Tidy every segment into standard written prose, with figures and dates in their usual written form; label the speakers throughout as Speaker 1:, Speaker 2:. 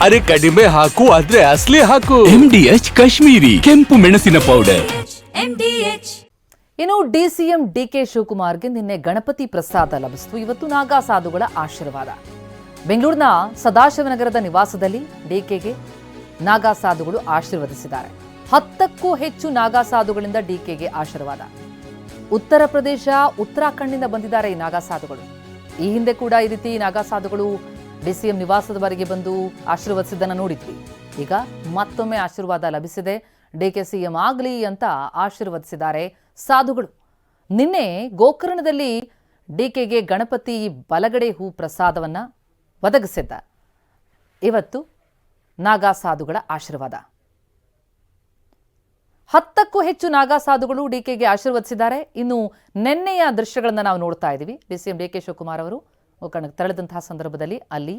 Speaker 1: ಅರೆ ಕಡಿಮೆ ಹಾಕು ಆದ್ರೆ ಅಸಲಿ ಹಾಕು.
Speaker 2: MDH ಕಾಶ್ಮೀರಿ ಕೆಂಪು ಮೆಣಸಿನ ಪೌಡರ್.
Speaker 3: ಇನ್ನು ಡಿಸಿಎಂ ಡಿಕೆ ಶಿವಕುಮಾರ್ಗೆ ನಿನ್ನೆ ಗಣಪತಿ ಪ್ರಸಾದ ಲಭಿಸಿತು. ಇವತ್ತು ನಾಗಾ ಸಾಧುಗಳ ಆಶೀರ್ವಾದ. ಬೆಂಗಳೂರಿನ ಸದಾಶಿವನಗರದ ನಿವಾಸದಲ್ಲಿ ಡಿಕೆಗೆ ನಾಗಾ ಸಾಧುಗಳು ಆಶೀರ್ವದಿಸಿದ್ದಾರೆ. 10ಕ್ಕೂ ಹೆಚ್ಚು ನಾಗಾ ಸಾಧುಗಳಿಂದ ಡಿಕೆಗೆ ಆಶೀರ್ವಾದ. ಉತ್ತರ ಪ್ರದೇಶ, ಉತ್ತರಾಖಂಡ್ನಿಂದ ಬಂದಿದ್ದಾರೆ ಈ ನಾಗಾ ಸಾಧುಗಳು. ಈ ಹಿಂದೆ ಕೂಡ ಈ ರೀತಿ ನಾಗಾ ಸಾಧುಗಳು ಡಿಸಿಎಂ ನಿವಾಸದವರೆಗೆ ಬಂದು ಆಶೀರ್ವದಿಸಿದ್ದನ್ನು ನೋಡಿದ್ವಿ. ಈಗ ಮತ್ತೊಮ್ಮೆ ಆಶೀರ್ವಾದ ಲಭಿಸಿದೆ. ಡಿಕೆ ಸಿಎಂ ಆಗಲಿ ಅಂತ ಆಶೀರ್ವದಿಸಿದ್ದಾರೆ ಸಾಧುಗಳು. ನಿನ್ನೆ ಗೋಕರ್ಣದಲ್ಲಿ ಡಿಕೆಗೆ ಗಣಪತಿ ಬಲಗಡೆ ಹೂ ಪ್ರಸಾದವನ್ನ ಒದಗಿಸಿದ್ದ. ಇವತ್ತು ನಾಗಾ ಸಾಧುಗಳ ಆಶೀರ್ವಾದ. 10ಕ್ಕೂ ಹೆಚ್ಚು ನಾಗಾ ಸಾಧುಗಳು ಡಿಕೆಗೆ ಆಶೀರ್ವದಿಸಿದ್ದಾರೆ. ಇನ್ನು ನಿನ್ನೆಯ ದೃಶ್ಯಗಳನ್ನು ನಾವು ನೋಡ್ತಾ ಇದ್ದೀವಿ. ಡಿಸಿಎಂ ಡಿಕೆ ಶಿವಕುಮಾರ್ ಅವರು ಗೋಕರ್ಣಕ್ಕೆ ತೆರಳಿದಂತಹ ಸಂದರ್ಭದಲ್ಲಿ ಅಲ್ಲಿ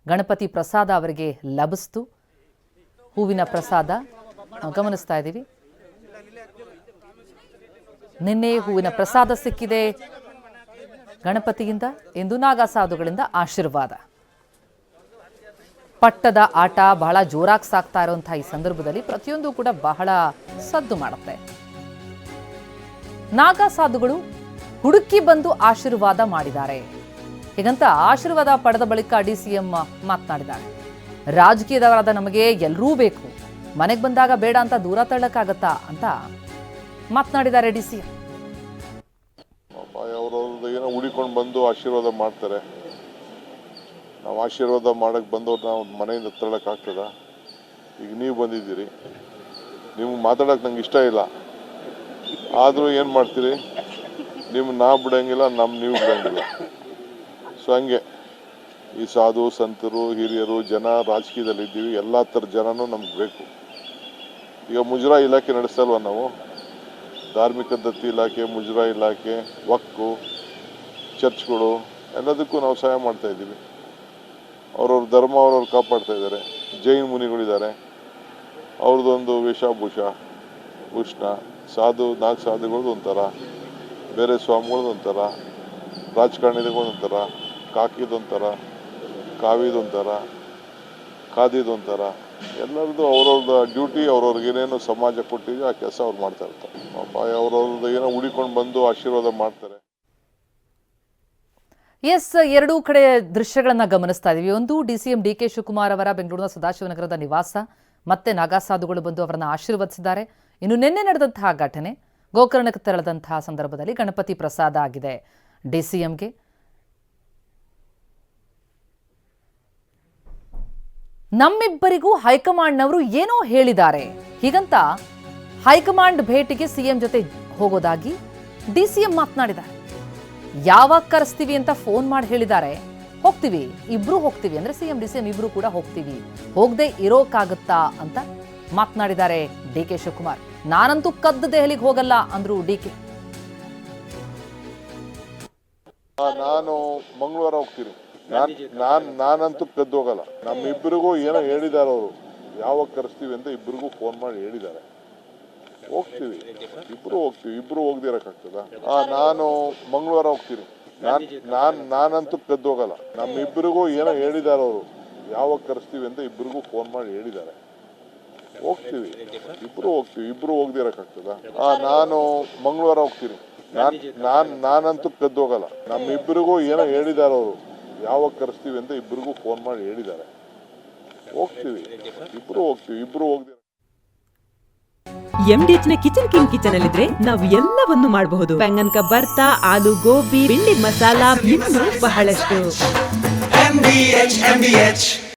Speaker 3: ಗಣಪತಿ ಪ್ರಸಾದ ಅವರಿಗೆ ಲಭಿಸಿತು. ಹೂವಿನ ಪ್ರಸಾದ ಗಮನಿಸ್ತಾ ಇದ್ದೀವಿ. ನಿನ್ನೆ ಹೂವಿನ ಪ್ರಸಾದ ಸಿಕ್ಕಿದೆ ಗಣಪತಿಯಿಂದ. ಇಂದು ನಾಗಾ ಸಾಧುಗಳಿಂದ ಆಶೀರ್ವಾದ. ಪಟ್ಟದ ಆಟ ಬಹಳ ಜೋರಾಗಿ ಸಾಕ್ತಾ ಇರುವಂತಹ ಈ ಸಂದರ್ಭದಲ್ಲಿ ಪ್ರತಿಯೊಂದು ಕೂಡ ಬಹಳ ಸದ್ದು ಮಾಡುತ್ತೆ. ನಾಗಾ ಸಾಧುಗಳು ಹುಡುಕಿ ಬಂದು ಆಶೀರ್ವಾದ ಮಾಡಿದ್ದಾರೆ. ಹೀಗಂತ ಆಶೀರ್ವಾದ ಪಡೆದ ಬಳಿಕ ಡಿಸಿಎಂ ಮಾತನಾಡಿದ್ದಾರೆ. ರಾಜಕೀಯದವರಾದ ನಮಗೆ ಎಲ್ಲರೂ ಬೇಕು, ಮನೆಗೆ ಬಂದಾಗ ಬೇಡ ಅಂತ ದೂರ ತಳ್ಳಕ್ಕಾಗತ್ತಾ ಅಂತ ಮಾತನಾಡಿದ್ದಾರೆ ಡಿಸಿಎಂ.
Speaker 4: ಅವ್ರವ್ರದ್ದು ಏನೋ ಹುಡಿಕೊಂಡು ಬಂದು ಆಶೀರ್ವಾದ ಮಾಡ್ತಾರೆ. ನಾವು ಆಶೀರ್ವಾದ ಮಾಡಕ್ಕೆ ಬಂದವ್ರು ನಾವು ಮನೆಯಿಂದ ತಳ್ಳಕ್ಕಾಗ್ತದ? ಈಗ ನೀವು ಬಂದಿದ್ದೀರಿ, ನಿಮ್ಗೆ ಮಾತಾಡೋಕೆ ನಂಗೆ ಇಷ್ಟ ಇಲ್ಲ, ಆದರೂ ಏನು ಮಾಡ್ತೀರಿ? ನಿಮ್ಗೆ ನಾವು ಬಿಡೋಂಗಿಲ್ಲ, ನೀವು ಬಿಡೋಂಗಿಲ್ಲ. ಸೊ ಹಂಗೆ ಈ ಸಾಧು ಸಂತರು, ಹಿರಿಯರು, ಜನ ರಾಜಕೀಯದಲ್ಲಿದ್ದೀವಿ. ಎಲ್ಲ ಥರ ಜನನೂ ನಮ್ಗೆ ಬೇಕು. ಈಗ ಮುಜರಾ ಇಲಾಖೆ ನಡೆಸಲ್ವ ನಾವು? ಧಾರ್ಮಿಕ ದತ್ತಿ ಇಲಾಖೆ, ಮುಜರಾ ಇಲಾಖೆ, ವಕ್ಫು, ಚರ್ಚ್ಗಳು ಎಲ್ಲದಕ್ಕೂ ನಾವು ಸಹಾಯ ಮಾಡ್ತಾ ಇದ್ದೀವಿ. ಅವ್ರವ್ರ ಧರ್ಮ ಅವ್ರವ್ರು ಕಾಪಾಡ್ತಾ ಇದ್ದಾರೆ. ಜೈನ್ ಮುನಿಗಳಿದ್ದಾರೆ, ಅವ್ರದ್ದೊಂದು ವೇಷಭೂಷ ಭೂಷಣ. ನಾಲ್ಕು ಸಾಧುಗಳದ್ದು ಒಂಥರ, ಬೇರೆ ಸ್ವಾಮಿಗಳದ್ದು ಒಂಥರ, ರಾಜಕಾರಣಿಗಳೊಂಥರ, ಕಾಕಿದೊಂಥರ, ಕಾವಿದೊಂಥರ, ಖಾದಿದೊಂಥರ. ಎಲ್ಲರದ್ದು ಅವ್ರವ್ರದ್ದು ಡ್ಯೂಟಿ, ಅವ್ರವ್ರಿಗೇನೇನು ಸಮಾಜ ಕೊಟ್ಟಿದೆ ಆ ಕೆಲಸ ಅವ್ರು ಮಾಡ್ತಾ ಇರ್ತಾರೆ. ಪಾಪ ಅವ್ರವ್ರದ್ದು ಏನೋ ಹುಡಿಕೊಂಡು ಬಂದು ಆಶೀರ್ವಾದ ಮಾಡ್ತಾರೆ.
Speaker 3: ಎಸ್, ಎರಡೂ ಕಡೆ ದೃಶ್ಯಗಳನ್ನ ಗಮನಿಸ್ತಾ ಇದೀವಿ. ಒಂದು ಡಿಸಿಎಂ ಡಿಕೆ ಶಿವಕುಮಾರ್ ಅವರ ಬೆಂಗಳೂರಿನ ಸದಾಶಿವನಗರದ ನಿವಾಸ, ಮತ್ತೆ ನಾಗಾ ಸಾಧುಗಳು ಬಂದು ಅವರನ್ನು ಆಶೀರ್ವದಿಸಿದ್ದಾರೆ. ಇನ್ನು ನಿನ್ನೆ ನಡೆದಂತಹ ಘಟನೆ, ಗೋಕರ್ಣಕ್ಕೆ ತೆರಳಿದಂತಹ ಸಂದರ್ಭದಲ್ಲಿ ಗಣಪತಿ ಪ್ರಸಾದ ಆಗಿದೆ ಡಿಸಿಎಂಗೆ. ನಮ್ಮಿಬ್ಬರಿಗೂ ಹೈಕಮಾಂಡ್ನವರು ಏನೋ ಹೇಳಿದ್ದಾರೆ, ಹೀಗಂತ ಹೈಕಮಾಂಡ್ ಭೇಟಿಗೆ ಸಿಎಂ ಜೊತೆ ಹೋಗೋದಾಗಿ ಡಿಸಿಎಂ ಮಾತನಾಡಿದ್ದಾರೆ. ಯಾವಾಗ ಕರೆಸ್ತೀವಿ ಅಂತ ಫೋನ್ ಮಾಡಿ ಹೇಳಿದ್ದಾರೆ. ಹೋಗ್ತೀವಿ, ಇಬ್ರು ಹೋಗ್ತೀವಿ ಅಂದ್ರೆ ಸಿಎಂ ಡಿಸಿಎಂ ಇಬ್ರು ಕೂಡ ಹೋಗ್ತೀವಿ, ಹೋಗದೆ ಇರೋಕ್ಕಾಗತ್ತಾ ಅಂತ ಮಾತನಾಡಿದ್ದಾರೆ ಡಿಕೆ ಶಿವಕುಮಾರ್. ನಾನಂತೂ ಕದ್ದು ದೆಹಲಿಗೆ ಹೋಗಲ್ಲ ಅಂದ್ರು ಡಿಕೆ.
Speaker 4: ನಾನು ಮಂಗಳವಾರ ಹೋಗ್ತೀನಿ. ನಾನಂತೂ ಕದ್ದು ಹೋಗಲ್ಲ. ನಮ್ಮಿಬ್ಬರಿಗೂ ಏನೋ ಹೇಳಿದ್ದಾರೆ ಅವರು, ಯಾವಾಗ ಕರೆಸ್ತೀವಿ ಅಂತ ಇಬ್ಬರಿಗೂ ಫೋನ್ ಮಾಡಿ ಹೇಳಿದ್ದಾರೆ. ಹೋಗ್ತೀವಿ, ಇಬ್ರು ಹೋಗ್ದಿರಕ್ಕಾಗ್ತದ? ನಾನು ಮಂಗಳವಾರ ಹೋಗ್ತೀನಿ. ನಾನಂತೂ ಕದ್ದು ಹೋಗಲ್ಲ. ನಮ್ಮಿಬ್ಬರಿಗೂ ಏನೋ ಹೇಳಿದ್ದಾರೆ ಅವರು, ಯಾವಾಗ ಕರೆಸ್ತೀವಿ ಅಂತ ಇಬ್ಬರಿಗೂ ಫೋನ್ ಮಾಡಿ ಹೇಳಿದ್ದಾರೆ. ಹೋಗ್ತೀವಿ, ಇಬ್ರು ಹೋಗ್ದಿರಕ್ಕಾಗ್ತದ? ನಾನು ಮಂಗಳವಾರ ಹೋಗ್ತೀನಿ. ನಾನಂತೂ ಕದ್ದು ಹೋಗಲ್ಲ. ನಮ್ಮಿಬ್ಬರಿಗೂ ಏನೋ ಹೇಳಿದ್ದಾರೆ ಅವರು, ಯಾವಾಗ ಕರೆಸ್ತೀವಿ ಅಂತ ಇಬ್ಬರಿಗೂ ಫೋನ್ ಮಾಡಿ ಹೇಳಿದ್ದಾರೆ. ಹೋಗ್ತೀವಿ, ಇಬ್ರು ಹೋಗ್ದಿರ.
Speaker 5: MDH ನ ಕಿಚನ್ ಅಲ್ಲಿದ್ರೆ ನಾವು ಎಲ್ಲವನ್ನು ಮಾಡಬಹುದು. ಬೆಂಗನ್ ಕಾ ಬರ್ತಾ, ಆಲೂ ಗೋಬಿ, ಭಿಂಡಿ ಮಸಾಲಾ, ಇನ್ನೂ ಬಹಳಷ್ಟು. MDH